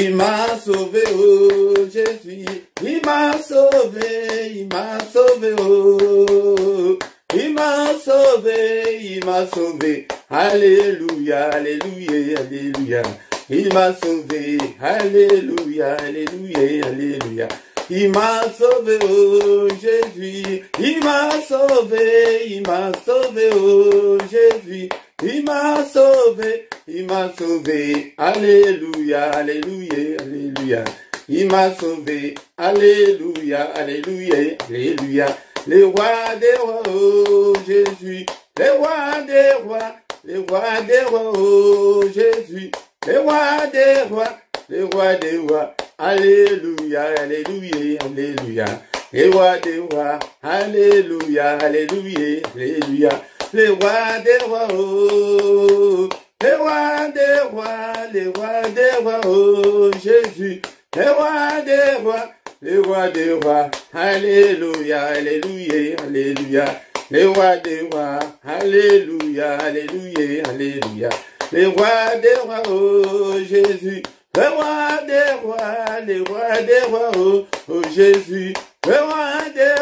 Il m'a sauvé, oh Jésus, il m'a sauvé, oh. Il m'a sauvé, alléluia, alléluia, alléluia. Il m'a sauvé, alléluia, alléluia, alléluia. Il m'a sauvé, oh Jésus, il m'a sauvé, oh Jésus. Il m'a sauvé, alléluia, alléluia, alléluia. Il m'a sauvé, alléluia, alléluia, alléluia. Les rois des rois, oh Jésus, les rois des rois, oh Jésus, les rois des rois, alléluia, alléluia, alléluia. Les rois des rois, alléluia, alléluia, alléluia. Les rois des rois, oh, les rois des rois, oh Jésus, les rois des rois, alléluia, alléluia, alléluia. Les rois des rois, alléluia, alléluia, alléluia. Les rois des rois, oh Jésus, les rois des rois, oh Jésus, les rois des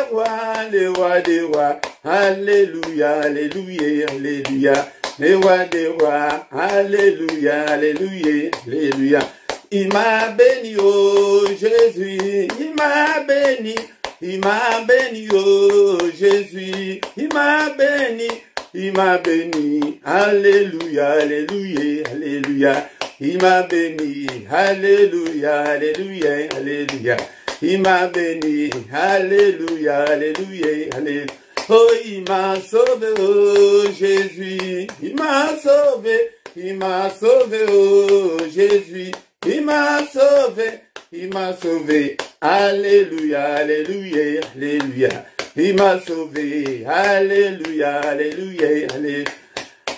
rois, alléluia, alléluia, alléluia. Les rois des rois, alléluia, alléluia, alléluia. Il m'a béni, oh Jésus, il m'a béni, oh Jésus, il m'a béni, alléluia, alléluia, alléluia. Il m'a béni, alléluia, alléluia, alléluia. Il m'a béni, alléluia, alléluia, alléluia. Oh, il m'a sauvé, oh Jésus, il m'a sauvé, oh Jésus. Il m'a sauvé, alléluia, alléluia, alléluia. Il m'a sauvé, alléluia, alléluia, alléluia.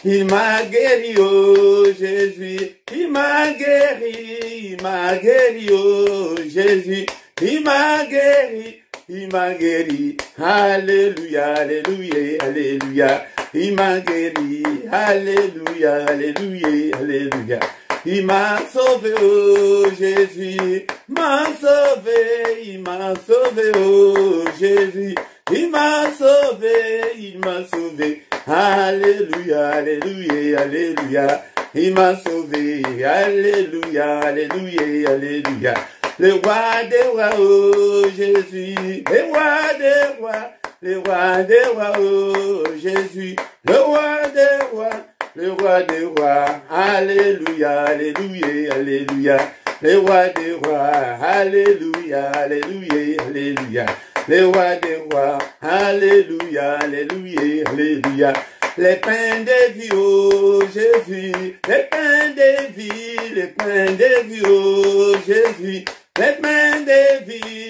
Il m'a guéri, oh Jésus, il m'a guéri, oh Jésus. Il m'a guéri, alléluia, alléluia, alléluia. Il m'a guéri, alléluia, alléluia, alléluia. Il m'a sauvé, oh Jésus, m'a sauvé, oh Jésus. Il m'a sauvé, alléluia, alléluia, alléluia. Il m'a sauvé, alléluia, alléluia, alléluia. Les rois des rois, oh Jésus, les rois des rois, oh Jésus, le roi des rois, alléluia, alléluia, alléluia. Les rois des rois, alléluia, alléluia, alléluia. Les rois des rois, alléluia, alléluia, alléluia. Les pains de vie, oh Jésus, les pains de vie, oh Jésus. Les pains de vie,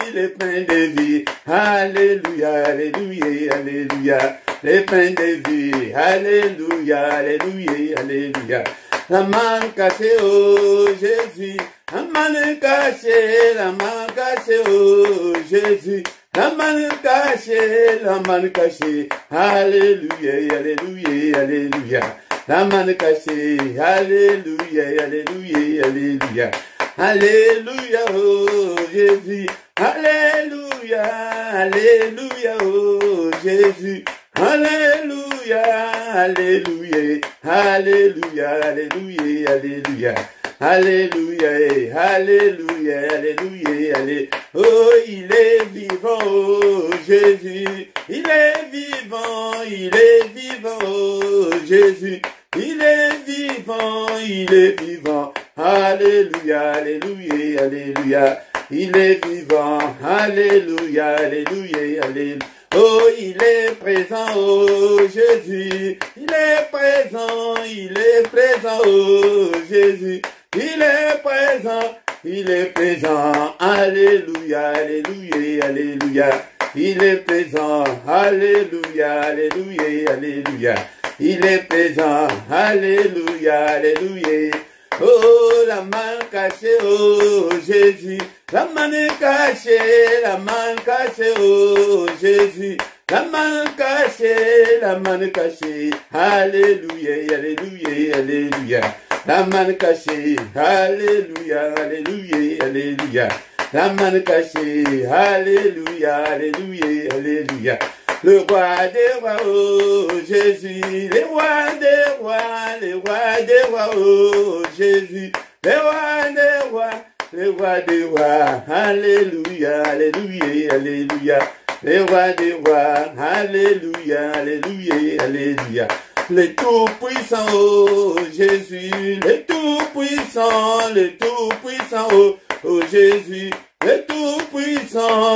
alléluia, alléluia, alléluia. Les pains de vie, alléluia, alléluia, alléluia. La main cachée, oh Jésus, la main cachée, oh Jésus. La main cachée, alléluia, alléluia, alléluia. La main cachée, alléluia, alléluia, alléluia. Alléluia, oh Jésus, alléluia, alléluia, oh Jésus, alléluia, alléluia, alléluia, alléluia, alléluia. Alléluia, alléluia, alléluia, alléluia. Oh, il est vivant, oh Jésus. Il est vivant, oh Jésus. Il est vivant. Alléluia, alléluia, alléluia. Il est vivant, alléluia, alléluia, alléluia. Oh, il est présent, oh Jésus. Il est présent, oh Jésus. Il est présent, alléluia, alléluia, alléluia. Il est présent, alléluia, alléluia, alléluia. Il est présent, alléluia, alléluia. Oh, la main cachée, oh Jésus. La main cachée, oh Jésus. La main cachée, alléluia, alléluia, alléluia. la manne cachée, alléluia, alléluia, alléluia. La manne cachée, alléluia, alléluia, alléluia. Le roi des rois, oh Jésus, les rois des rois, les rois des rois, oh Jésus, les rois des rois, les rois des rois, alléluia, alléluia, alléluia. Les rois des rois, alléluia, alléluia, alléluia. Les tout-puissants, oh Jésus, les tout-puissants, oh Jésus, les tout-puissants,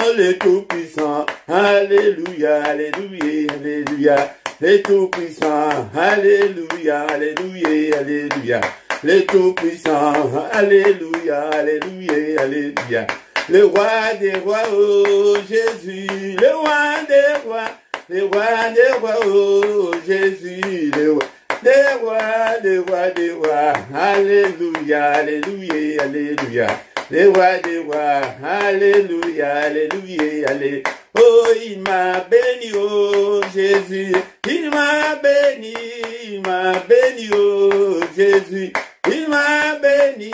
alléluia, alléluia, alléluia. Les tout-puissants, alléluia, alléluia, alléluia. Les tout-puissants, alléluia, alléluia, alléluia. Le roi des rois, oh Jésus, le roi des rois, le roi des rois, oh Jésus, le roi des rois, des rois, des rois, alléluia, alléluia, alléluia. Les rois des rois, alléluia, alléluia, alléluia. Oh, il m'a béni, oh Jésus, il m'a béni, oh Jésus. Il m'a béni,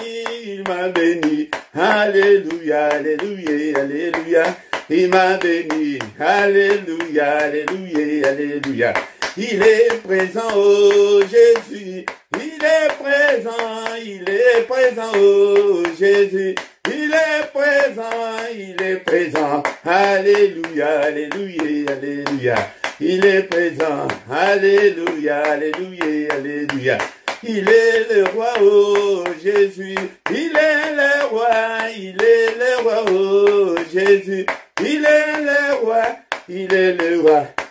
alléluia, alléluia, alléluia. Il m'a béni, alléluia, alléluia, alléluia. Il est présent, oh Jésus, il est présent, oh Jésus. Il est présent, alléluia, alléluia, alléluia. Il est présent, alléluia, alléluia, alléluia. Il est le roi, oh Jésus, il est le roi, oh Jésus, il est le roi,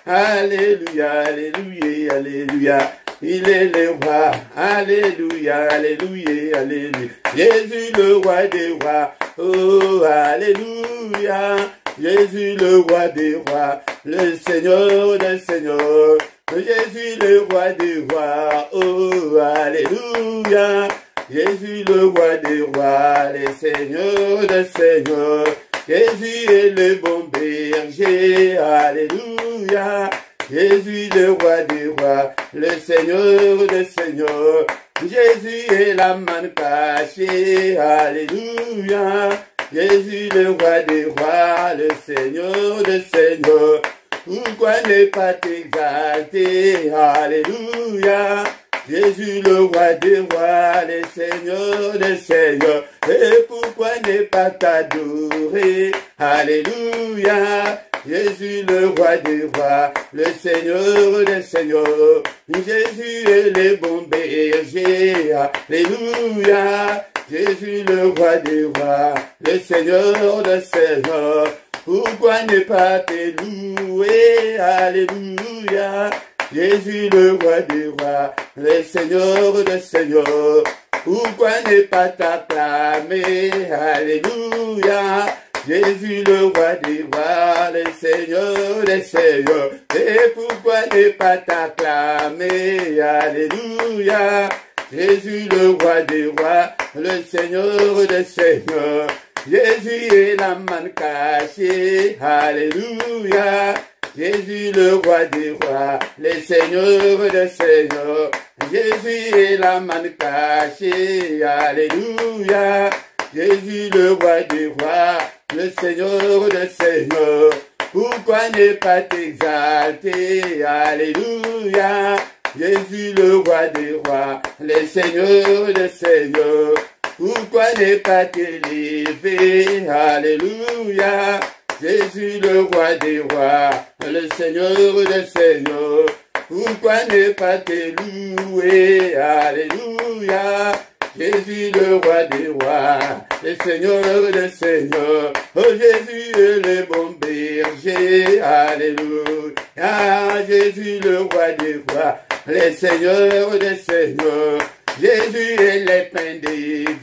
alléluia, alléluia, alléluia. Il est le roi, alléluia, alléluia, alléluia. Jésus le roi des rois, oh alléluia. Jésus le roi des rois, le Seigneur des seigneurs. Jésus le roi des rois, oh alléluia. Jésus le roi des rois, le Seigneur des seigneurs. Jésus est le bon berger, alléluia. Jésus le roi des rois, le Seigneur des seigneurs. Jésus est la manne cachée, alléluia. Jésus le roi des rois, le Seigneur des seigneurs. Pourquoi ne pas t'exalter, alléluia. Jésus le roi des rois, le Seigneur des seigneurs. Et pourquoi ne pas t'adorer, alléluia. Jésus le roi des rois, le Seigneur des seigneurs. Jésus est le bon berger, alléluia. Jésus le roi des rois, le Seigneur des seigneurs. Pourquoi ne pas te louer, alléluia. Jésus le roi des rois, le Seigneur des seigneurs. Pourquoi ne pas t'acclamer, alléluia. Jésus le roi des rois, le Seigneur des seigneurs. Et pourquoi ne pas t'acclamer, alléluia. Jésus le roi des rois, le Seigneur des seigneurs. Jésus est la manne cachée, alléluia. Jésus le roi des rois, le Seigneur des seigneurs. Jésus est la manne cachée, alléluia. Jésus le roi des rois, le Seigneur des seigneurs. Pourquoi ne pas t'exalter, alléluia. Jésus le roi des rois, le Seigneur des seigneurs. Pourquoi ne pas t'élever, alléluia. Jésus le roi des rois, le Seigneur des seigneurs. Pourquoi ne pas te louer, alléluia. Jésus le roi des rois, le Seigneur des seigneurs. Oh Jésus est le bon berger, alléluia. Jésus le roi des rois, le Seigneur des seigneurs. Jésus est le pain de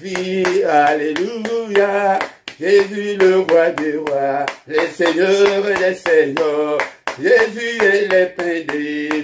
vie, alléluia. Jésus le roi des rois, le Seigneur des seigneurs. Jésus est le pain de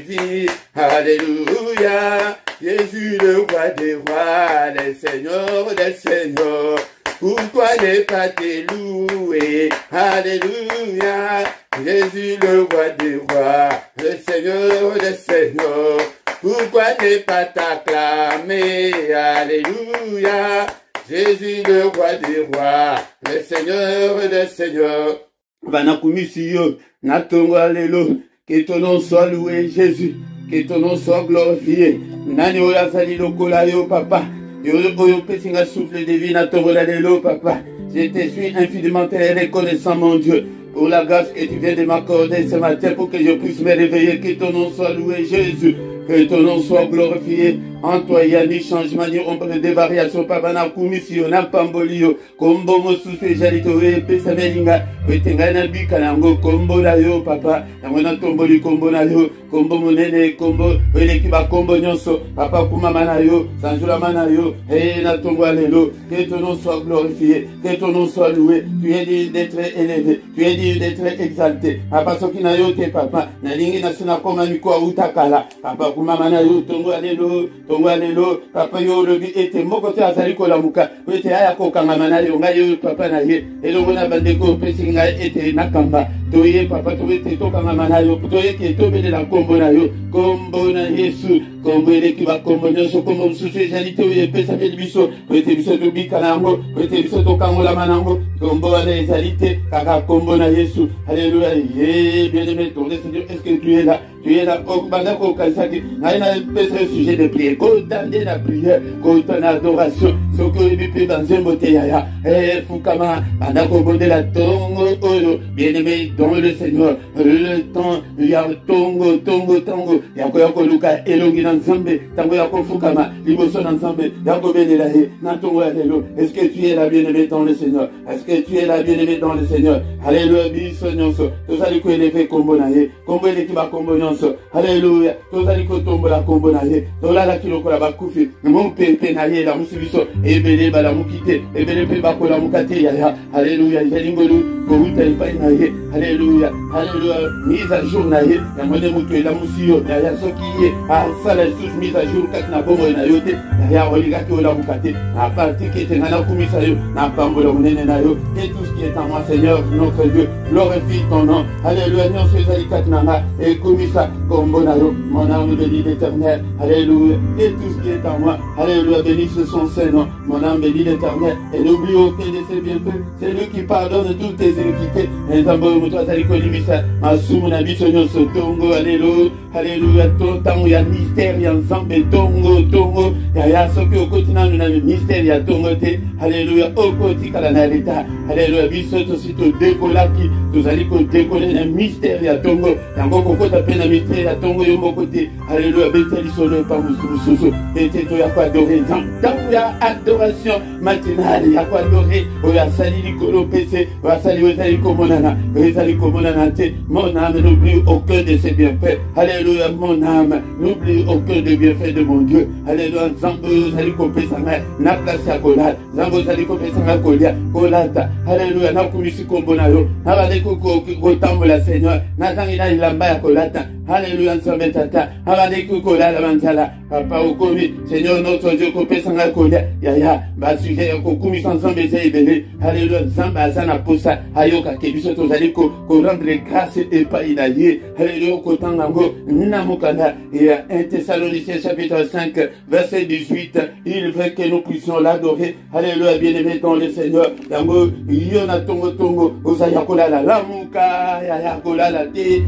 vie, alléluia. Jésus le roi des rois, le Seigneur des seigneurs. Pourquoi ne pas te louer, alléluia. Jésus le roi des rois, le Seigneur des seigneurs. Pourquoi ne pas t'acclamer? Alléluia. Jésus le roi des rois, le Seigneur des seigneurs. Banakumisiyo, natongo alléluia. Que ton nom soit loué, Jésus. Que ton nom soit glorifié. Nani oya sali lokola yo, papa. Yo pesinga souffle de vie, natongo alléluia, papa. Je te suis infiniment reconnaissant, mon Dieu, pour la grâce que tu viens de m'accorder ce matin pour que je puisse me réveiller. Que ton nom soit loué, Jésus. Que ton nom soit glorifié. En toi, il y a ni changement, ni ombre de variation. Papa na kumisio, na pambolio. Kombo mosusu jalito pesa melinga. Wetenga na bika nango kombo na yo, papa. Nango na tomboli kombo na yo. Kombo monene, kombo. Wele kiba kombo nyonso. Papa kumama na yo. Sanjula mana yo. Hey, na tombo alelo. Que ton nom soit glorifié. Que ton nom soit loué. Tu es dit d'être élevé. Tu es dit d'être exalté. Papa soki na yo te papa. Na lingi na sina koma miko utakala. Papa kumama na yo. Tombo alelo. Alelo, papa yo lobi ete moko te azali kolamuka ete aya kokangama na yo ngai yo papa na ye elongo na bandeko pesi ngai ete nakamba toye papa to ete tokangama na yo toye ke tobelela kombo na yo kombo na Yesu kombo eleki bakombo nyonso kombo mosusu ezali te oyo epesapeli biso ete biso tobika na yango ete biso tokangolama na yango kombo wana ezali te kaka kombo na Yesu. Alléluia. Bien-aimé, ton Seigneur, est-ce que tu es là? Tu es là, pendant que un sujet de prière, condamner la prière, condamner l'adoration, ce que tu peux dans un boteyaya, Fukama, pendant qu'on bonde la tongo, bien-aimé, dans le Seigneur, le temps, il y a tongo, il y a quoi luka, elongi n'ensemble, tango yako Fukama, liboso n'ensemble, yako benela, natongo alelo. Est-ce que tu es là, bien-aimé, dans le Seigneur? Est-ce que tu es là, bien-aimé, dans le Seigneur? Alléluia, biso nyonso, tous allez ko élever kombo na ye, kombo ele kiba kombo nyonso. Alléluia, tous allez ko tombo la kombo na ye, tola la kiloko la bakufi, mon pepe na ye la musibiso, ebele bala mukite, ebele pe bakola mukate ya. Alléluia, jelingolu, ko uta ipa na ye. Alléluia, alléluia, mise à jour na ye, ya mone mutu la musio, ya soki ye, a sala sous mise à jour kat na bongo na yote, ya oliga ko la mukate, na parti que te na kumisa yo, na pambola munene na yo, et tout ce qui est en moi, Seigneur, notre Dieu, glorifie ton nom. Alléluia, non, c'est Zalikat Nana, et Kumisa, Kombonayo, mon âme bénit l'Éternel. Alléluia, et tout ce qui est en moi, Alléluia, bénisse son Seigneur, mon âme bénit l'Éternel. Et n'oublie aucun de ses bienfaits, c'est lui qui pardonne toutes tes iniquités. Et Zambo, toi, Zaliko Limisa, Masum, Nabi, Sonyo, Sotongo, Alléluia, Alléluia, Tontango, ya mystère, ya Nzambe, Tongo, ya Soki, au quotidien, nous avons mystère, ya Tongo, Alléluia, au quotidien, la l'état, Alléluia, biso, aussi, tout décollaki, tout allez décoller un mystère, ya Tongo, yango, koko, tapé, un mystère, ya Tongo, yombo, côté, Alléluia, bétali, solo, pas moussou, et tu as quoi adorer, tant ya adoration matinale, ya quoi adorer, ya sali, Nicolo, PC, ya sali, sali, komonana, sali, komonana, mon âme n'oublie aucun de ses bienfaits, Alléluia, mon âme n'oublie aucun des bienfaits de mon Dieu, Alléluia, Zambo, sali, kopé, sa mère, na place à Kolad, Zambo, sali, kopé, sa mère, Kolata, Alléluia, na kumisi kombonayo, na bale kotambola Seigneur, na zangina ilamba ya kolata, Alléluia, Nzambe tata, na bale kokolala manzala, Papa okomi, Seigneur notre Dieu, kopesanga kolia, ya, ba sujet ya kokumisa Nzambe ze ebele, Alléluia, Nzambe azana posa, ayoka kebiso tozali ko rendre grâce et pas inaye, Alléluia, kotangango, namukanda, et 1 Thessaloniciens chapitre 5, verset 18, il veut que nous puissions l'adorer, Alléluia, bien-aimé dans le Seigneur, yango, yona tongo, ozaya kolala lamuka, ya kolala te,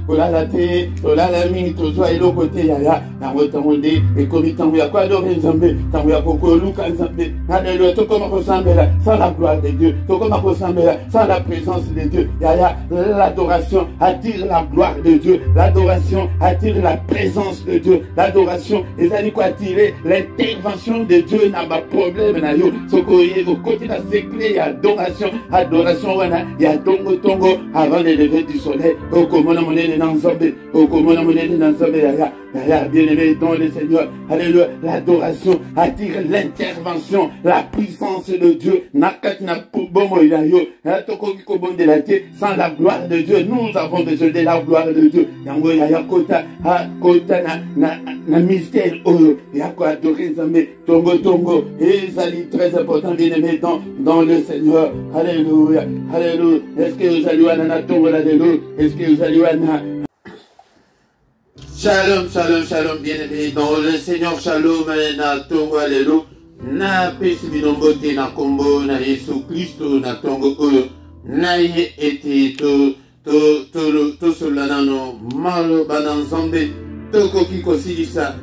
kolala mingi tozwa eloko te yaya, yango tango de, ekomi tango ya kwa adorer Nzambe, tango ya koko luka Nzambe, Alléluia, tokoma kosambela sans la gloire de Dieu, tokoma kosambela sans la présence de Dieu, yaya, l'adoration attire la gloire de Dieu, l'adoration attire la présence de Dieu, l'adoration, ezali ko attirer l'intervention de Dieu na ba problème na yo, sokoye au côté de secret ya adoration wana ya tongo avant le lever du soleil, okomona monene na Nzambe, okomona monene na Nzambe ya bien-aimé dans le Seigneur, Alléluia, l'adoration attire l'intervention, la puissance de Dieu, nakat na bomo ya yo, toko ki bon de la terre, sans la gloire de Dieu, nous avons besoin de la gloire de Dieu, yango ya kota na mystère oyo, ya ko adorer Nzambe, tongo, et ça dit très important, bien-aimé dans le Seigneur, Alléluia, est-ce que vous allez à tongo la de l'eau, est-ce que vous allez à Shalom, shalom, shalom, bien-aimé dans le Seigneur, shalom, na tongo alelo, na pesi binombo te na kombo na Yesu Kristo na tongo oyo, na ye ete to solanano, malo bananzambe, toko kiko silisa,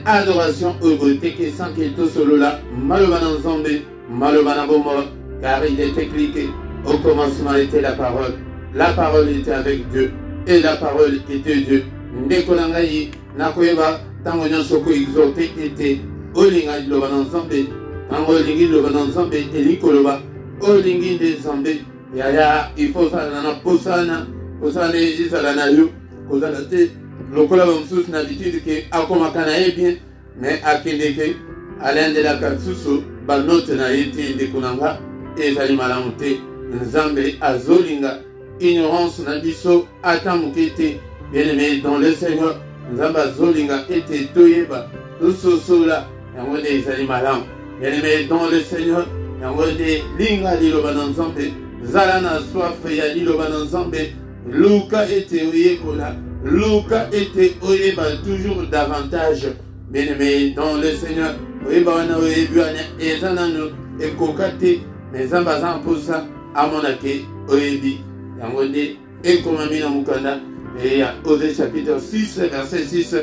adoration oyo teke sanke to solola, malo bananzambe, malo banabomo, car il était écrit au commencement était la parole était avec Dieu, et la parole était Dieu. Ndekolangai nakoyeba tango nyonso ko exhorter ete olinga liloba na nzambe tango olingi liloba na nzambe elikoloba olingi nde nzambe yaya ifo sala na posana ezala na yo kozala te lokola bamosusu na habitude ke akomaka na ye bien mais akende ke alandelaka susu banote na ye te ndeko na nga ezali malamu te nzambe azolinga ignorance na biso ata moke te. Bien-aimé dans le Seigneur, Nzamba Zolinga était toyeba, Sosola, Yangode Zali Malam. Bien-aimé dans le Seigneur, Yangode Linga Lilobananzambe, Zalana soif ya Lilobananzambe, Luka était oyekola, Luka était oyeba toujours davantage. Bien-aimé dans le Seigneur, Oyebana Oyebuane, Ezanano, Ekokate, mais Zamba Zamposa, Amonake, Oyebi, Yangode, Ekomamina Mukanda. Et Osée chapitre 6, verset 6,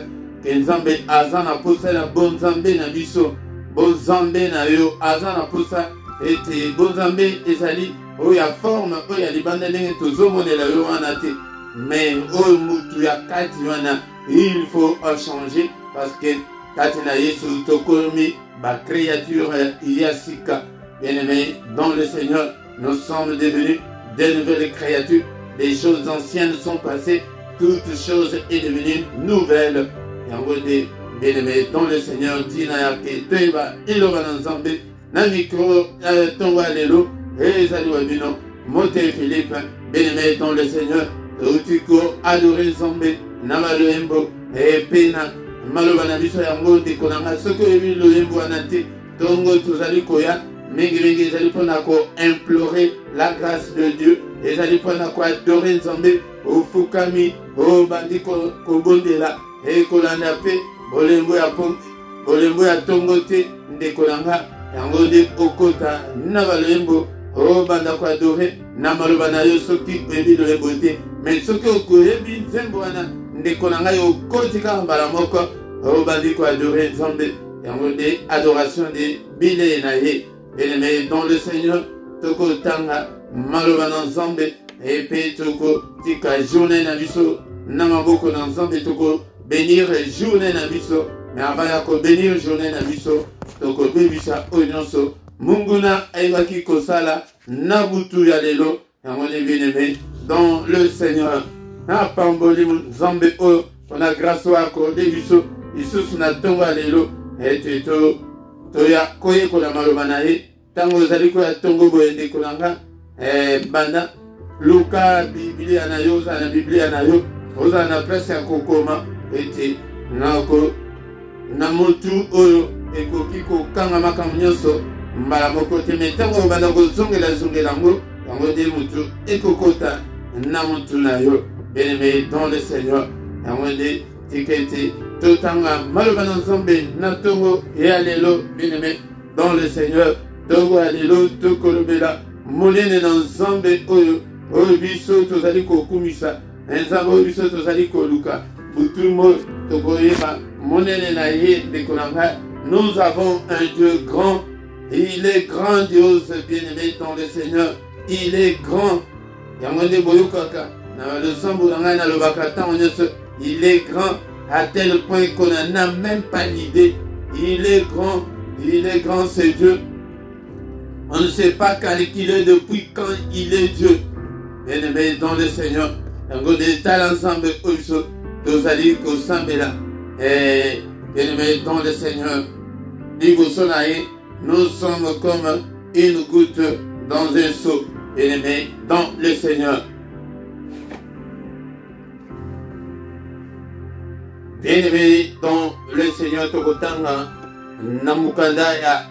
que Nzambe azana posa la bon Nzambe na biso, bon Nzambe na yo azana posa ete bon Nzambe ezali oya forme oya libanda ndenge tozomonela yo wana te, mais oyo mutu ya kati wana il faut changer parce que kati na Yesu tokomi ba créature ya sika. Bien-aimé dans le Seigneur, nous sommes devenus des nouvelles créatures, les choses anciennes sont passées, toute chose est devenue nouvelle. Yangode, bien-aimé dans le Seigneur, Tina Yake, Teba, Iloba Nzambe, Namiko, Tonga Lelo, Ezali Wabino, Mote Philippe, bien-aimé dans le Seigneur, Utiko, Adoré Nzambe, Namaloembo, et Pena, Malobana Biso Yango, Konanga, Soko Evi Loembo Anate, Tongo Tuzali Koya, Mingi Ezali Ponako, implorer la grâce de Dieu, Ezali Ponako, adorer Nzambe, au Fukami, au Bandi Kobondela, et Kolanda Pe, Bolembo ya Pom, Bolembo ya Tongote, Ndekolanga, Yangode Okota, Navalembo, au Banda Kwadore, Namalobana Yosoki, Ebi Loembote, mais ce que Okoyebi, Zemboana, Ndekolanga Yokotika Balamoko, au Bandi Kwadore, Zambe, Yangode adoration de Bile Naye, bien-aimé dans le Seigneur, Toko Tanga, Malobana Zambe, et puis toko tika journée na biso na maboko na nzambe toko bénir journée na biso mais avant ya ko bénir journée na biso toko bebisa onyonso munguna ayaki kosala na butu ya lelo yango ne bien-aimé dans le Seigneur na pamboli nzambe o on a grâce à accordé biso isusu na tongo ya lelo et to ya koye ko la maloba na ye tango zali ko ya tongo boyende kolanga banda Luka Biblia na yo za na Biblia na yo oza na presse ya kokoma ete nako na mutu oyo ekoki kokanga makambo nyonso mbala moko te metango banda kozongela ngo yango de mutu ekokota na mutu na yo. Bien-aimé dans le Seigneur yango de tikete totanga maloba na nzambe na tongo ya lelo. Bien-aimé dans le Seigneur tongo ya lelo tokolobela monene na nzambe oyo oyo biso tozali kokumisa nzambe oyo biso tozali koluka butumo tokoyeba monene na ye ndeko na ngai. Nous avons un Dieu grand, il est grandiose, bien-aimé dans le Seigneur, il est grand. Yango nde boyokaka na losambo na ngai nalobaka ntango nyonso il est grand à tel point qu'on n'a même pas l'idée. Il est grand c'est Dieu. On ne sait pas calculer depuis quand il est Dieu. Bien-aimé dans le Seigneur, yango de tal ensemble oiso tozali kosambela et bien-aimé dans le Seigneur, nous sommes comme une goutte dans un seau. Bien-aimé dans le Seigneur, bien-aimé dans le Seigneur, Tokotanga Namukanda ya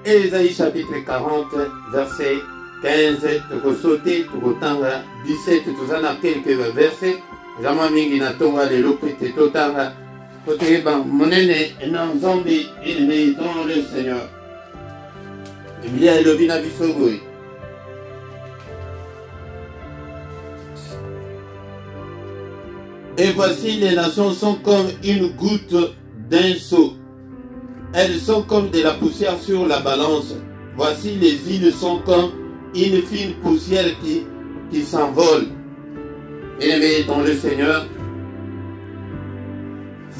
Ésaïe chapitre 40 verset 15, Tokosoti, Tokotanga 17, tout ça dans quelques versets. Zama mingi na tonga le lopete totanga. Côté ban monene non zombie il dans le Seigneur. Il y a le bina bisogoy. Et voici les nations sont comme une goutte d'un seau. Elles sont comme de la poussière sur la balance. Voici les îles sont comme une fine poussière qui s'envole. Bien-aimés dans le Seigneur,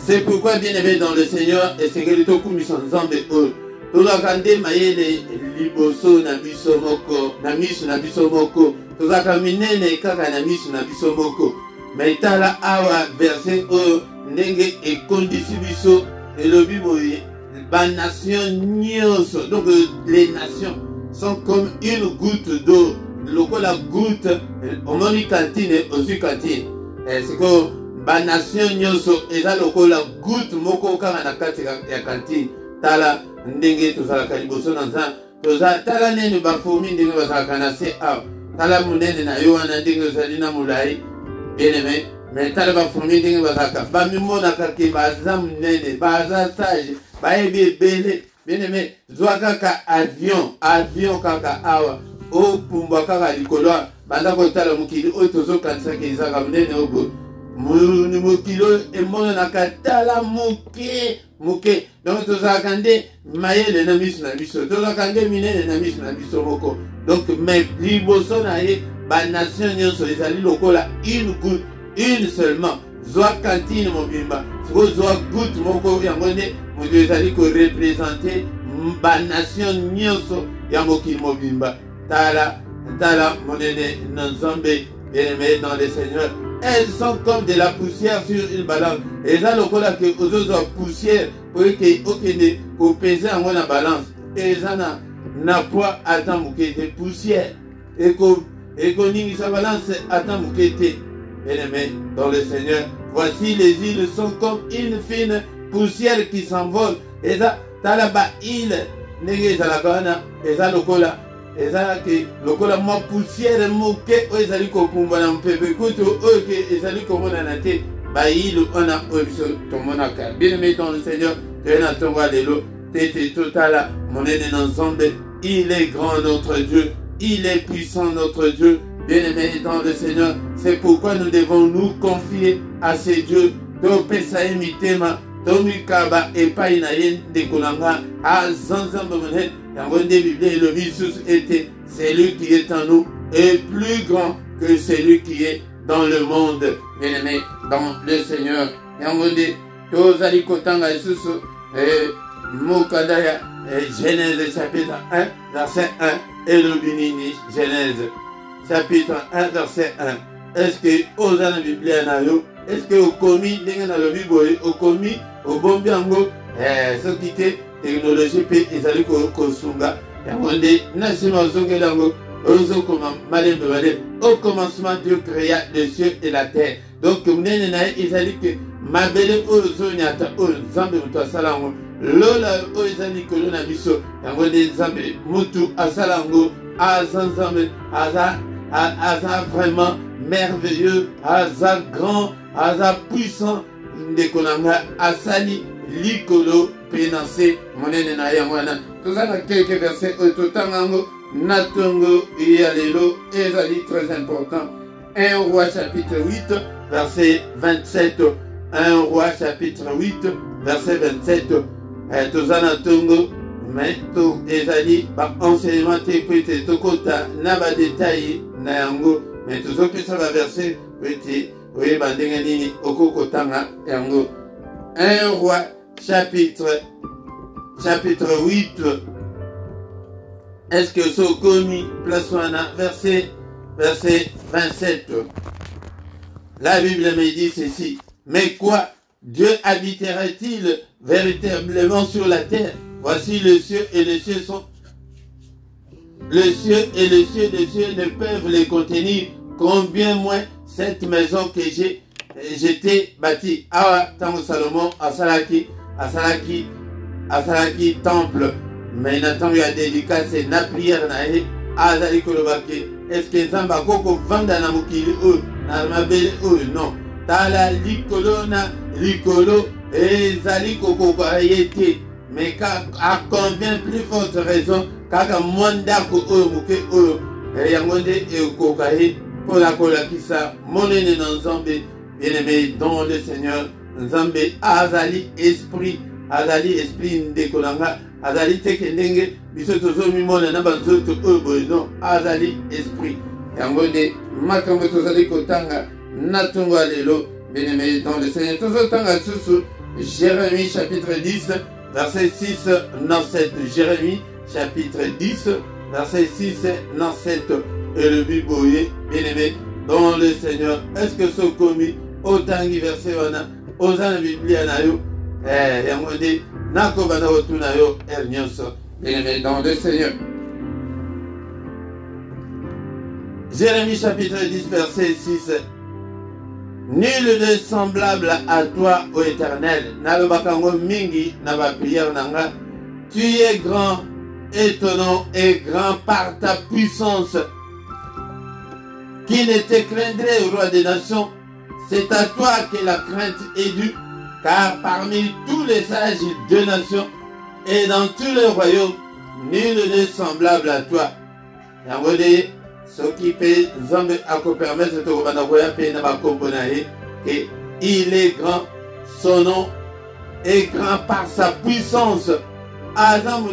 c'est pourquoi bien-aimés dans le Seigneur, et c'est que le toku misonzambe eux. Tozakande mayele liboso na biso moko, na misu na biso moko. Tozaka minene kaka na misu na biso moko. Mais tala awa verset eux ndenge ekondisi biso elobi boye ba nation nyonso. Donc les nations sont comme une goutte d'eau. Lokola goutte omoni cantine aussi cantine. C'est que ba nation nyonso eza lokola goutte moko kaka na kati ya cantine. Tala ndenge tozalaka liboso na nzambe. Tala nene ba fourmi ndenge bazalaka na se awa. Tala munene na yo wana ndenge ozali na mulai. Bien aimé, mais tala ba fourmi ndenge bazalaka. Ba mimonaka ke baza munene, baza sage, bayebi ebele. Bien aimé, zwa kaka avion kaka awa. O pumba kaka likolo banda kotala mokili oyo tozokanisaka ezaka munene obo. Mokili oyo emonanaka tala moke. Donc tozalaka nde mayele na miso na biso, tozalaka nde minene na miso na biso moko. Donc mais liboso na ye banation nyonso ezali lokola une goutte, une seulement. Zwa kantine mobimba, siko zwa goutte moko yango nde moto ezali korepresente banation nyonso ya mokili mobimba. Tala monene nzambe bien-aimé dans le Seigneur. Elles sont comme de la poussière sur une balance. Et ça, le cola que aux autres poussière pour que okene au peser en la balance. Et ça n'a pas atteint de poussière. Et qu'on y sa balance atteint de bien-aimé dans le Seigneur. Voici les îles sont comme une fine poussière qui s'envole. Et ça, t'as là-bas île nege za la gana. Et ça, le cola. Ezala ke lokola mwa poussière moke o ezali kokumba na mpebe kutu o ke ezali komona na te ba ilu ona o biso tomonaka. Bien-aimé dans le Seigneur, tena tonga lelo tete totala monene na nzambe. Il est grand notre Dieu, il est puissant notre Dieu. Bien-aimé dans le Seigneur, c'est pourquoi nous devons nous confier à ces dieux. To pesa emitema to mikaba epai na ye ndekolanga a zanzambe monene. Dans des Bibles, le Bible était celui qui est en nous est plus grand que celui qui est dans le monde. Bien-aimé dans le Seigneur. Yangondé, Tozali Kotanga Susu, Mokadaya, Genèse chapitre 1, verset 1, et le Binini, Genèse chapitre 1, verset 1. Est-ce que Oza na Bible nayo? Est-ce que au commis, dans le Bible, au commis, au bombiango, ce qui était technologie pe ezali kosunga yango nde nasima ozongelango ozokoma malembe bale. Au commencement Dieu créa les cieux et la terre. Donc munene na ezali ke mabele oyo ozonyata oyo nzambe mutu asala yango lola oyo ezali kolo na biso yango nde nzambe mutu asala yango aza nzambe aza vraiment merveilleux, aza grand, aza puissant. Ndeko nanga asali likolo penanse monene na yangwana. Tozana quelques versets ototangango natongo yalelo ezali très important. 1 Roi chapitre 8 verset 27. 1 Roi chapitre 8 verset 27. Tozana tongo mais to ezali ba enseignement te pete tokota na ba détail na yango mais tozopesa ba verset pete oui, bandengani okokotanga yango. 1 Roi chapitre 8. Est-ce que ce commis place verset 27. La Bible me dit ceci. Mais quoi? Dieu habitera-t-il véritablement sur la terre? Voici le ciel et les cieux sont. Le ciel et les cieux des cieux ne peuvent les contenir. Combien moins cette maison que j'étais bâtie. Awa tango Salomon asalaki temple. Mais natango ya dédicace na prière na ye azali kolobaki. Est-ce que nzamba koko vanda na mokili oyo na mabele oyo? Non. tala likolo na likolo ezali kokoka yete. Mais à combien plus forte raison kaka mondako oyo muke oyo yangonde ekokaye pour la kolakisa monene na Nzambe. Bien-aimé dans le Seigneur, Nzambe azali esprit ndekolanga azali tekendenge biso tozomi mona na banzoto oyo boye non azali esprit yangonde makambo tozali kotanga na tongo lelo. Bien-aimé dans le Seigneur, tozotanga susu Jérémie chapitre 10 verset 6 dans 7. Jérémie chapitre 10 verset 6 dans 7. Et le biboye, bien-aimé dans le Seigneur, est-ce que ce commis autant de versets wana oza na Biblia na yo yangonde nako bana otuna yo nyonso. Bien-aimé dans le Seigneur, Jérémie chapitre 10 verset 6. Nul n'est semblable à toi, ô Éternel. Nalobakango mingi na ba prière nanga. Tu es grand, étonnant et grand par ta puissance. Qui ne te craindrait, roi des nations? C'est à toi que la crainte est due, car parmi tous les sages de nations et dans tous les royaumes, nul n'est semblable à toi. Yangode, ce qui peut Nzambe ako permettre de te et il est grand, son nom est grand par sa puissance. Adam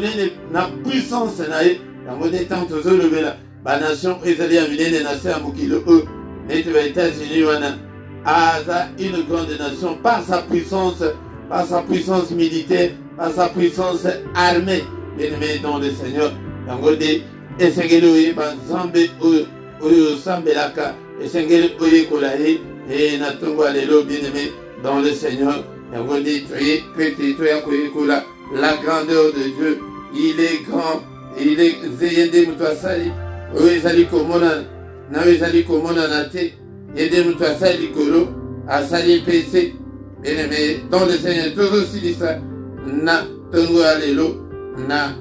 na puissance na ye, yangode tant to lever la ba nation israélien minene na sa mukilo e, mais les États-Unis wana Aza une grande nation par sa puissance militaire, par sa puissance armée. Bien-aimé dans le Seigneur, yangode esengeli oyeba Nzambe oyo osambelaka, esengeli oyekola ye na tongo lelo. Bien-aimé dans le Seigneur, yangode toya koyekola la grandeur de Dieu. Il est grand, il est zeyende mutu asali oyo ezali komona na oyo ezali komona na te. Yede mutu asali likolo asali pese. Bien-aimé dans le Seigneur, tozosilisa na tongo lelo na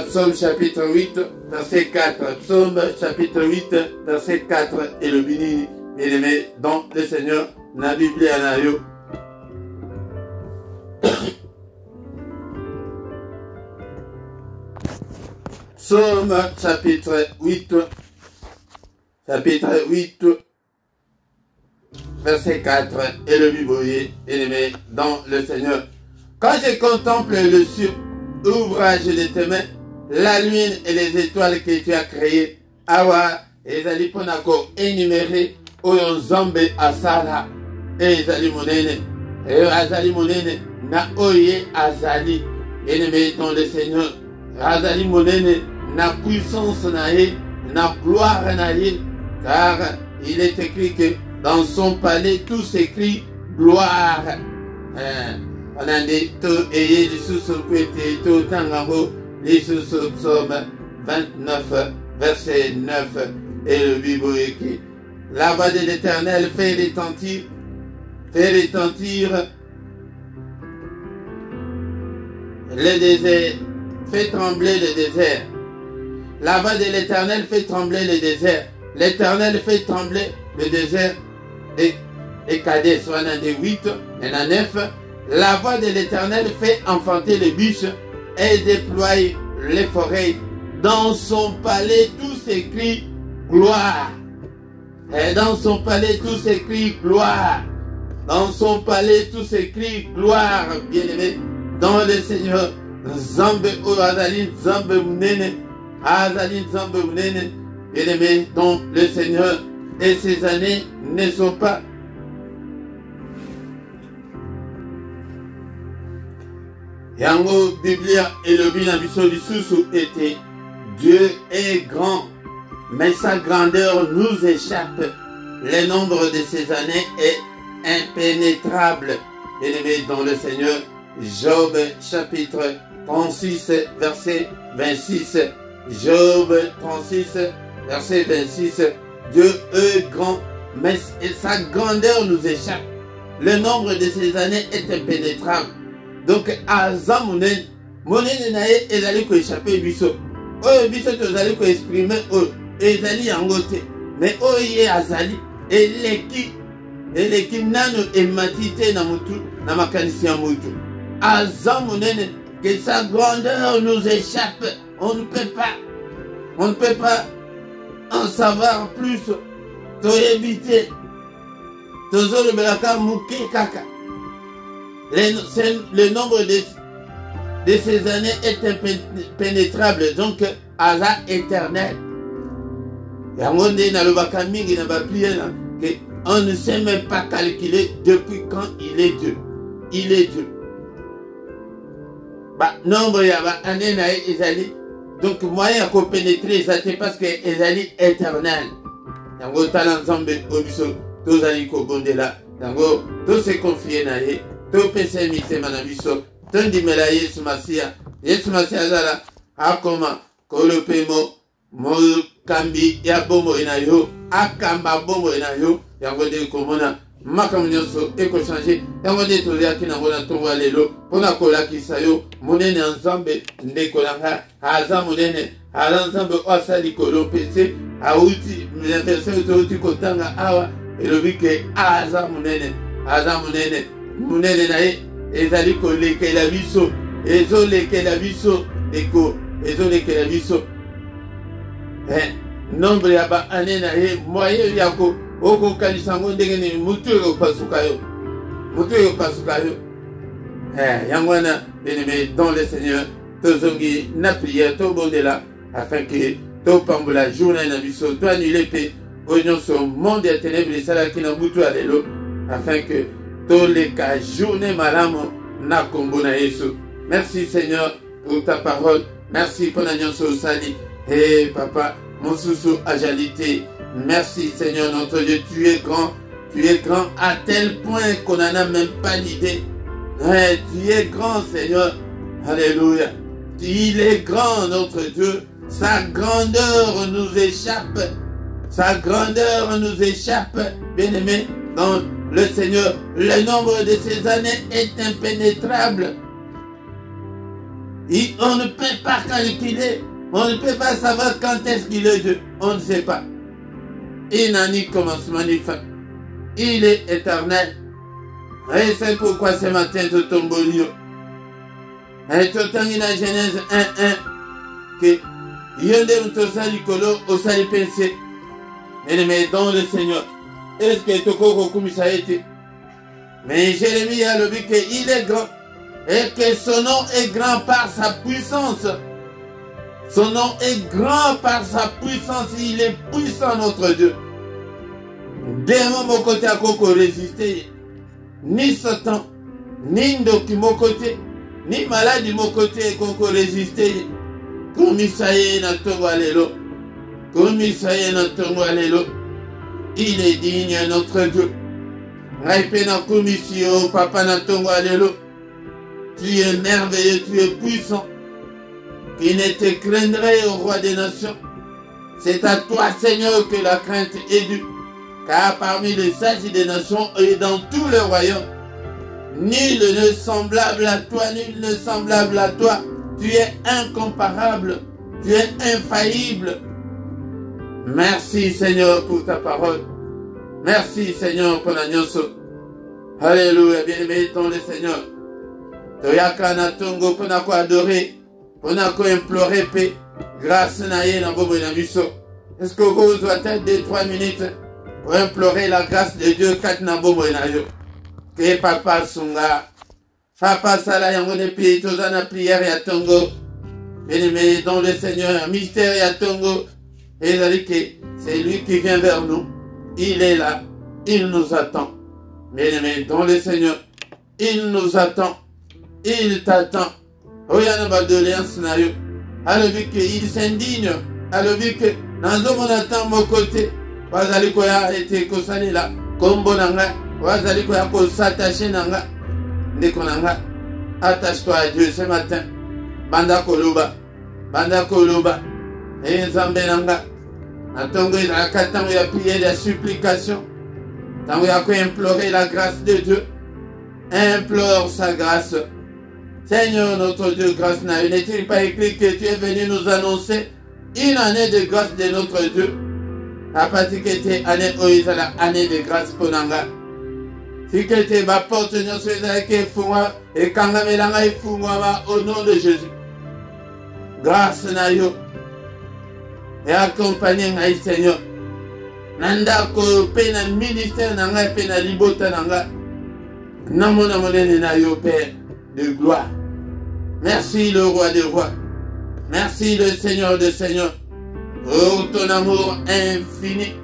Psaume chapitre 8 verset 4. Psaume chapitre 8 verset 4 et le béni. Bien-aimé dans le Seigneur, na Biblia na yo. Psaume chapitre 8 verset 4 et le biboyer. Bien-aimé dans le Seigneur, quand je contemple le ciel, ouvrage de tes mains, la lune et les étoiles que tu as créées, awa ezali ponako énuméré oyo Nzambe asala ezali monene na oye azali. Bien-aimé dans le Seigneur, azali monene na puissance na ye, na gloire na ye, car il est écrit que dans son palais tout s'écrit gloire. On a dit tout et tout tangango les sous Psaume 29 verset 9 et le Bible écrit. La voix de l'Éternel fait retentir le désert, fait trembler le désert. La voix de l'Éternel fait trembler le désert. L'Éternel fait trembler le désert et Kadès, soit un des 8 et un 9. La voix de l'Éternel fait enfanter les biches et déploie les forêts. Dans son palais tout s'écrit gloire. Et dans son palais tout s'écrit gloire. Dans son palais tout s'écrit gloire. Bien-aimé dans le Seigneur, Nzambe o azali Nzambe munene, azali Nzambe munene. Bien-aimé dans le Seigneur, et ces années ne sont pas Yango Biblia et le binabiso du sous était Dieu est grand, mais sa grandeur nous échappe. Le nombre de ses années est impénétrable. Bien-aimé dans le Seigneur, Job chapitre 36 verset 26. Job 36 verset 26. Dieu est grand, mais sa grandeur nous échappe. Le nombre de ses années est impénétrable. Donc, aza monene na ye ezali ko échapper biso. Oyo biso tozali ko exprimer oyo ezali yango te. Mais oyo ye azali eleki eleki nano ematite na mutu na makanisi ya mutu. Aza monene, que sa grandeur nous échappe. On ne peut pas en savoir plus. To éviter. Tozo le belaka mouké kaka. Le nombre de ces années est impénétrable. Donc, Aza éternel. Yangonde na lobaka mingi na baplié là. On ne sait même pas calculer depuis quand il est Dieu. Il est Dieu. Bah, nombre ya ba année na ezali. Donc, moyen à pénétrer, ça c'est parce que ezali éternel. Yango tala nzambe obiso tozali ko bondela. Yango to se confier na ye, to pese mitema na biso, to ndimela Yesu Masia. Yesu Masia zala akoma kolopemo mo kambi ya bomo ina yo, akamba bomo ina yo. Yango de komona makambo nyonso eko changer. Yango de toziaki na ngona tonga lelo pona kolakisa yo monene nzambe ndeko nanga aza monene ala nzambe osali kolopese auti l'inversion auti kotanga awa elobi ke aza monene monene na ye ezali kolekela biso ezolekela biso eko ezolekela biso nombre ya ba ane na ye moyen yako oko kalisango ndenge ni mutu pasuka yo yangwana bien-aimé dans le Seigneur tozongi na prière to bondela afin que to pambola journée na biso to annuler pe oignon sur monde des ténèbres sala ki na mutu alelo afin que to leka journée malamu na kombo na Yesu. Merci Seigneur pour ta parole, merci pour la nyonso sali. Hey papa mon sousou agilité. Merci Seigneur notre Dieu, tu es grand à tel point qu'on n'en a même pas l'idée. Ouais, tu es grand Seigneur, alléluia. Il est grand notre Dieu, sa grandeur nous échappe, bien-aimé dans le Seigneur. Le nombre de ces années est impénétrable. Et on ne peut pas calculer, on ne peut pas savoir quand est-ce qu'il est Dieu, on ne sait pas. Il n'a ni commencement ni fin. Il est éternel. Et c'est pourquoi ce matin, tu tombes au lieu. Et tu t'en dans Genèse 1:1 que Yonde Mutosali Kolo Osali Pensé. Mais dans le Seigneur. Est-ce que tu as comme ça a été? Mais Jérémie a le dit qu'il est grand. Et que son nom est grand par sa puissance. Son nom est grand par sa puissance. Il est puissant notre Dieu. Démon mon côté à Coco résister. Ni Satan, ni Ndoki mon côté, ni maladie mon côté à Coco résister. Comme Isaïe na tongo alelo. Comme Isaïe na tongo alelo. Il est digne notre Dieu. Raipe na commission, papa na tongo alelo. Tu es merveilleux, tu es puissant. Qui ne te craindrait au roi des nations. C'est à toi, Seigneur, que la crainte est due. Car parmi les sages des nations et dans tout le royaume, nul ne semblable à toi, nul ne semblable à toi. Tu es incomparable, tu es infaillible. Merci, Seigneur, pour ta parole. Merci, Seigneur, pour la nyonso. Alléluia, bien-aimé dans le Seigneur. Toyaka na tongo pour na ko adorer. On a quoi implorer paix, grâce naïe dans vos biso. Est-ce que vous doit être 2-3 minutes pour implorer la grâce de Dieu kat na bobo na yo? Que papa sunga, papa sala yango de pays tozana prière ya tongo. Bien-aimé dans le Seigneur, mystère ya tongo. Et c'est lui qui vient vers nous. Il est là, il nous attend. Bien-aimé dans le Seigneur, il nous attend, il t'attend. Oyana badoléance na yo. Alobi que il s'indigne. Alobi que nanzo monatan mon côté. Wazali koya ete kosali la. Kombo nanga. Wazali koya ko s'attacher nanga. Ndeko nanga. Attache-toi à Dieu ce matin. Banda koloba. Banda koloba. Et nzambe nanga. Natongo ila katango ya prière de supplication. Tango ya ko implorer la grâce de Dieu. Implore sa grâce. Seigneur notre Dieu, grâce n'a eu. N'est-il pas écrit que tu es venu nous annoncer une année de grâce de notre Dieu? À partir que tu es année la année de grâce pour Nanga. Tikete ba porte nyonso ezalaki efungwa ekangamelanga efungwama au nom de Jésus. Grâce na yo et accompagner ngai Seigneur. Nandako pe na ministère na ngai pe na libota na ngai. Namona monene na yo Père de gloire. Merci le roi des rois. Merci le Seigneur des seigneurs. Pour ton amour infini.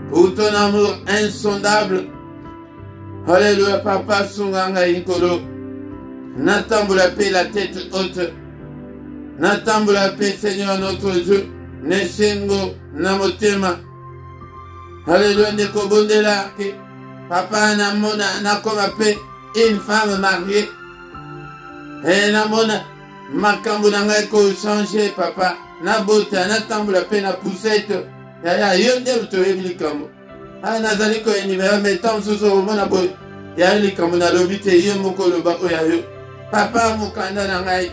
Pour ton amour insondable. Alléluia, papa, Sunganga Inkolo. N'attends la paix, la tête haute. N'attends la paix, Seigneur notre Dieu. Nesengo, Namotema. Alléluia, Nekobondela. Papa, Namona, Nakoma paix, une femme mariée. Et Namona, Makambunanga ko changer, papa. Nabota, n'attends la paix, na poussette. Yaya, yonde, tu es venu. Ah, nazali ko enimera metam suso mona boy. Ya li kamuna lobite yo moko loba oyayo. Papa mukanda na ngai.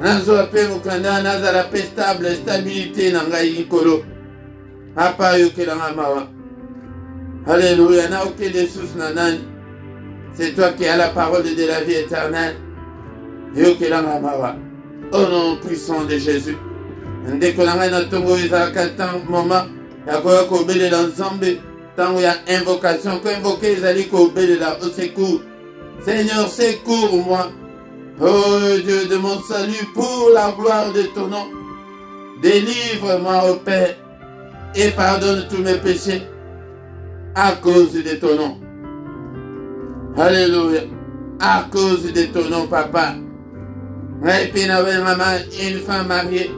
Nazo ape mukanda nazala pe stable, stabilité na ngai ikolo. Papa yo kelanga mawa. Alléluia, na oke de sous na nani. C'est toi qui as la parole de la vie éternelle. Yo kelanga mawa. Au nom puissant de Jésus. Ndekolanga na tongo ezalaka tant moment. Yakoya kobele la nzambe. Tant il y a invocation, quand invoquer les alliés kobele la au secours. Seigneur, secours-moi. Oh Dieu de mon salut, pour la gloire de ton nom. Délivre-moi, ô Père, et pardonne tous mes péchés à cause de ton nom. Alléluia. À cause de ton nom, papa. Répina ben maman, une femme mariée.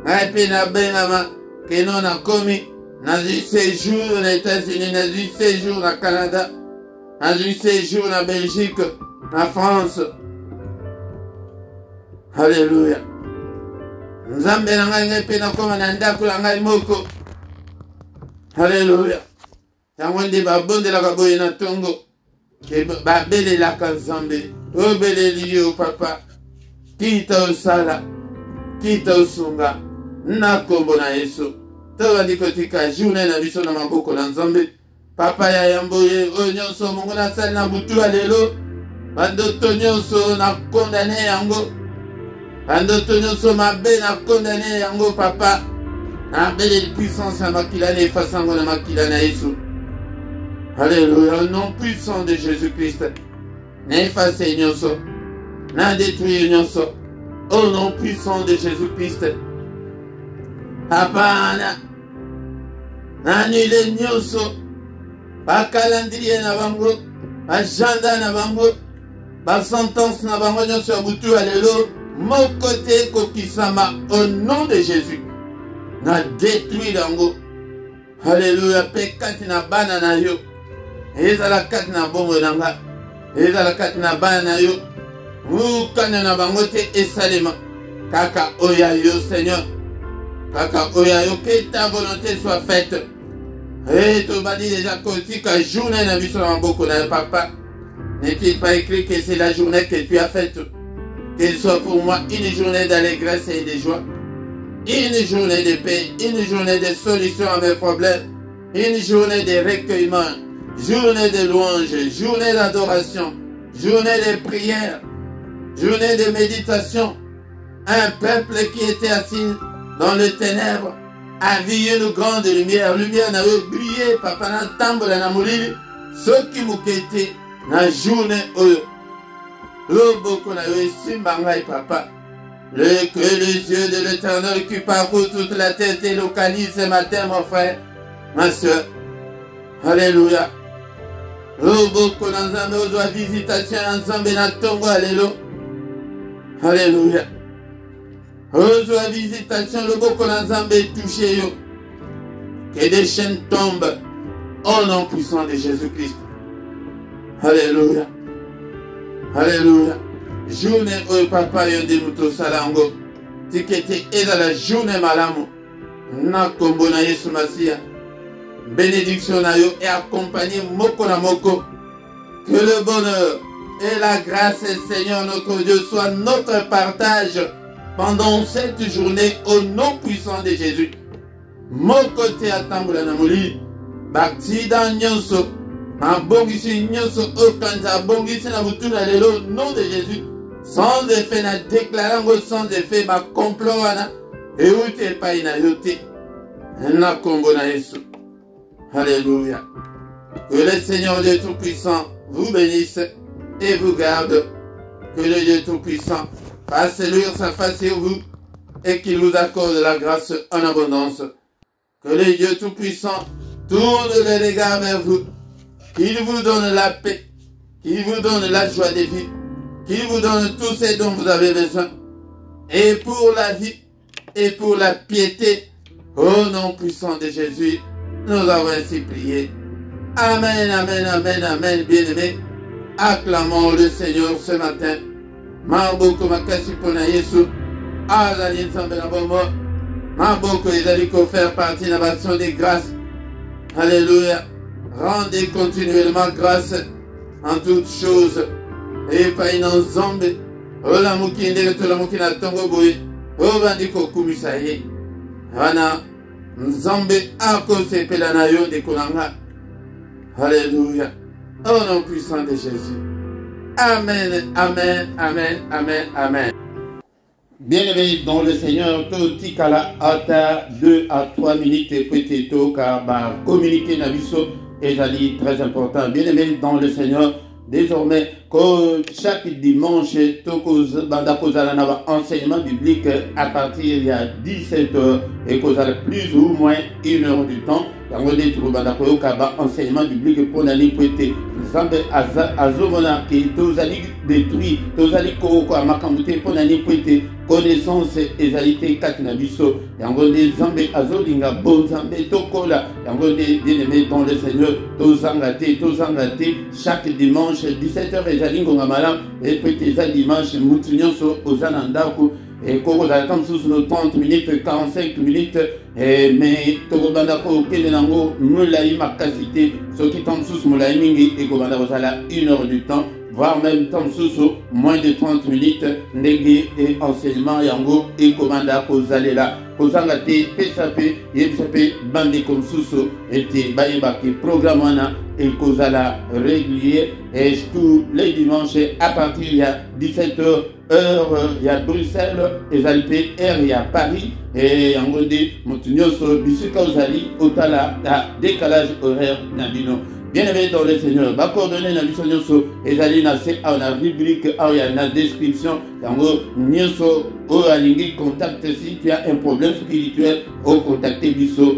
Répina ben maman. Que non a commis, dans un séjour aux États-Unis, dans un séjour au Canada, dans un séjour en Belgique, en France. Alléluia. Nous avons moko. Alléluia. Tangwende babonde la kaboye na tongo. Ke babele la kanzambe. Obele liyo papa. Kita osala. Kita osunga. Nakombo na Yesu. Toba dikotika journée na biso na maboko na Nzambe. Papa ya yamboye onyonso mungu na sali na butu alelo. Bandoto nyonso na condamné yango. Bandoto nyonso mabe na condamné yango papa. Na belle puissance à makila ne fasango na makila na Yesu. Alléluia, au nom puissant de Jésus-Christ. Na efface nyonso. Na détruire nyonso. Au nom puissant de Jésus-Christ. Hapana. Nanile nyonso. Ba calendrier na bango. Ba agenda na bango. Ba sentence na bango nyonso butu alelo. Mon côté kokisama au nom de Jésus. Na détruit yango. Alléluia. Pekati na bana na yo. Ezala kati na bongo nanga. Ezala kati na bana na yo. Mukana na bango te esalema. Kaka oya yo Seigneur. Kaka oya yo, que ta volonté soit faite. Et tu m'as dit déjà que journée na biso na mboko na papa. N'est-il pas écrit que c'est la journée que tu as faite? Qu'elle soit pour moi une journée d'allégresse et de joie. Une journée de paix, une journée de solution à mes problèmes. Une journée de recueillement. Journée de louange, journée d'adoration. Journée de prière. Journée de méditation. Un peuple qui était assis dans les ténèbres, a vu une grande lumière. Lumière n'a brillé, papa n'a tambola na molili. Ce qui m'oukete, na journée oyo. Loboko na yo simbangai papa. Que les yeux de l'Éternel qui parcourt toute la terre te localise ce matin, mon frère, ma soeur. Alléluia. Loboko na nzambe ozwa visitation ensemble na tongo alelo. Alléluia. Reçois visitation, le boko na Nzambe touché yo. Que des chaînes tombent au nom puissant de Jésus-Christ. Alléluia. Alléluia. Journée au papa yonde muto salango. Tikete eza la journée malamu. Na kombo na Yesu Masia. Bénédiction na yo et accompagné moko na moko. Que le bonheur et la grâce, Seigneur notre Dieu, soient notre partage pendant cette journée au nom puissant de Jésus. Mon côté à Tamboula Namoli, Bakti dans Nyonso, Abongisi nyonso okanza abongisi na mutuna lelo nom de Jésus. Sans effet na déclarant sans effet ma complot wana euti pa ina yote na kombo na Yesu. Alléluia. Que le Seigneur Dieu Tout-Puissant vous bénisse et vous garde. Que le Dieu Tout-Puissant fasse luire sa face sur vous et qu'il vous accorde la grâce en abondance. Que le Dieu Tout-Puissant tourne les regards vers vous, qu'il vous donne la paix, qu'il vous donne la joie de vie, qu'il vous donne tout ce dont vous avez besoin. Et pour la vie et pour la piété, au nom puissant de Jésus, nous avons ainsi prié. Amen, amen, amen, amen, bien-aimés. Acclamons le Seigneur ce matin. Maboko makasi pona Yesu. Azali nzambe na bomo. Maboko ezali ko faire partie de l'action des grâces. Alléluia. Rendez continuellement grâce en toutes choses. Et pas une nzambe. Ola mukinde to la mukina tongo boy. Obandi ko kumisa ye. Wana nzambe ako sepela na yo de kolanga. Alléluia. Au nom puissant de Jésus. Amen, amen, amen, amen, amen. Bien-aimés dans le Seigneur, Totikala Ata 2 à 3 minutes et peut-être car communiquer Nabiso est très important. Bien-aimés dans le Seigneur, désormais, chaque dimanche, enseignement biblique à partir il y a 17h et plus ou moins 1 heure du temps. Enseignement biblique pour l'année prêtée. Zambe azomona qui tozali détruit, tozali koko amakamute pour l'année prêtée. Connaissance ezalité katinabiso. Yangonde zambe azolinga bon zambe tokola. Yangonde bien-aimé dans le Seigneur, tozangate. Chaque dimanche 17h ezalingo ngamalam et peut-être dimanche mutunyoso ozanandako. Et quand vous sous nos 30 minutes, 45 minutes, mais Togobandako, Kelenango, Moulaï Makasité, ceux qui tombent sous Moulaï Mingi et Gobandakosala 1 heure du temps, voire même temps sous moins de 30 minutes, Négé et enseignement Yango et Gobandako Zalela. Kozangate, PSAP, YPSAP, Bande comme Sousso, et Bayebaki, programmana et Kozala régulier, et tous les dimanches à partir il y a 17h. Il y a Bruxelles, les Alpes, il y a Paris, et en gros, Montunyoso, Bissika Ozali, Otala, décalage horaire Nabino. Bien-aimé dans le Seigneur, ma coordonnée Nabisonyoso, et Zali Nassé, à la rubrique, il y a la description, en gros, Nyoso, au Alingi, contacte si tu as un problème spirituel, au contacter Bisso,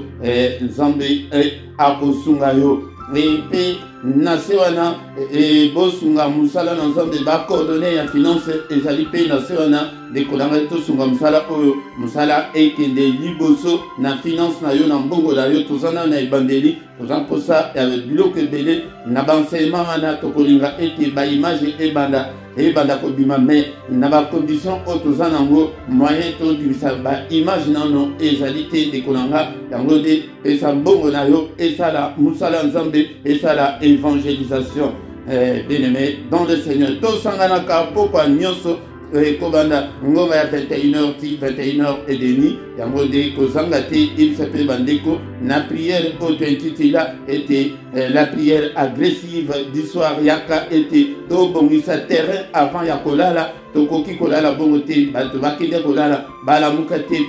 Zambé, et Akosungayo. Et puis, Nasewana et Bosunga Musala ensemble ba coordonnées en finance et Zalipe Nasewana de Kodamato Sunga Musala Oyo Musala et Kende Liboso na finance na yo na mbongo da yo tozana na ibandeli tozan pour ça avec bloc belé na banselement na tokolinga et ba image et banda ko bima mais na ba condition otozana ngo moyen to dibisa ba image nano ezalité de kolanga yango de esa mbongo na yo esala Musala Nzambe esala évangélisation, bien-aimé dans le Seigneur. Tout sanganaka pourquoi nyoso kobanda ngoma ya 21h 21h30 yango de kozangate il s'appelle bandeko na prière authentique était la prière agressive du soir yaka était to bongisa terrain avant ya kolala to koki kolala bongote bato bakende kolala bala mukate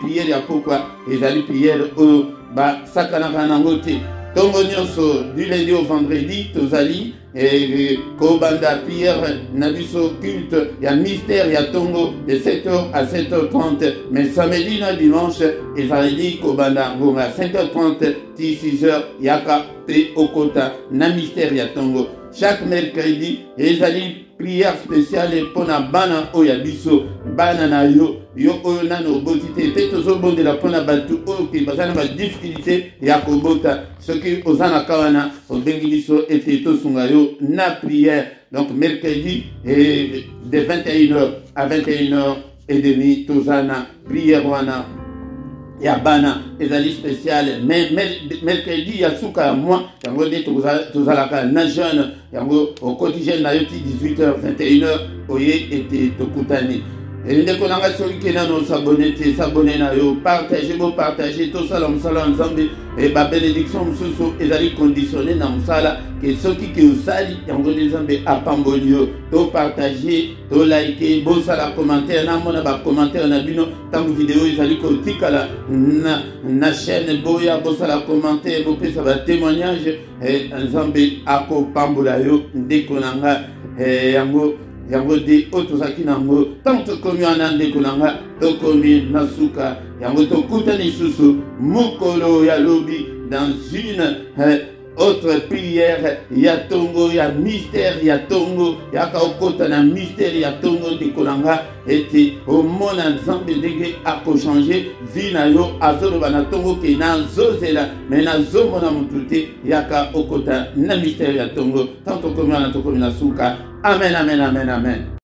prière ya pourquoi ezali prière o ba sakana kanangote. Tongo nyonso du lundi au vendredi, tozali et Kobanda prière nabiso culte, il y a mystère, il y a Tongo de 7h à 7h30, mais samedi na dimanche, et vendredi Kobanda à 5h30, 6h, yaka pe okota na mystère ya Tongo. Chaque mercredi, les alliés prière spéciale pour na bana oyabiso bana na yo oyo nano botite pe tozo bonde la pona batu oyo ki bazana ba difficulté ya kobota ce qui ozana kawana obengibiso et tosunga yo na prière. Donc mercredi et de 21h à 21h30 tozana prière wana ya bana ezali spécial mais mercredi ya suka moi yango de tozalaka na jeune yango au quotidien na yoti 18h 21h oye était tokutani Et dès qu'on a qui n'a nos s'abonner, s'abonner na yo, partager tout ça ensemble. Et ma bénédiction sous et d'aller conditionner dans musala que ceux qui usali yango des zambe apambonio, to partager, to liker, bon ça la commentaire, na mona ba commentaire na bino, tant vidéo ils allaient kotika la na chaîne boya, bon ça la commentaire, bon ça va témoignage et zambe ako pambola yo ndekonanga yango de otozaki nango tanto komi anande konanga to komi nasuka yango to kutani susu mukolo ya lobi dans une autre prière ya tongo ya mystère ya tongo ya kaokota na mystère ya tongo de konanga ete au mona nzambe ndenge ako changer vie na yo azoloba na tongo ke na zozela mais na zomona mutute yaka okota na mystère ya tongo tanto komi na to komi nasuka. Amen, amen, amen, amen.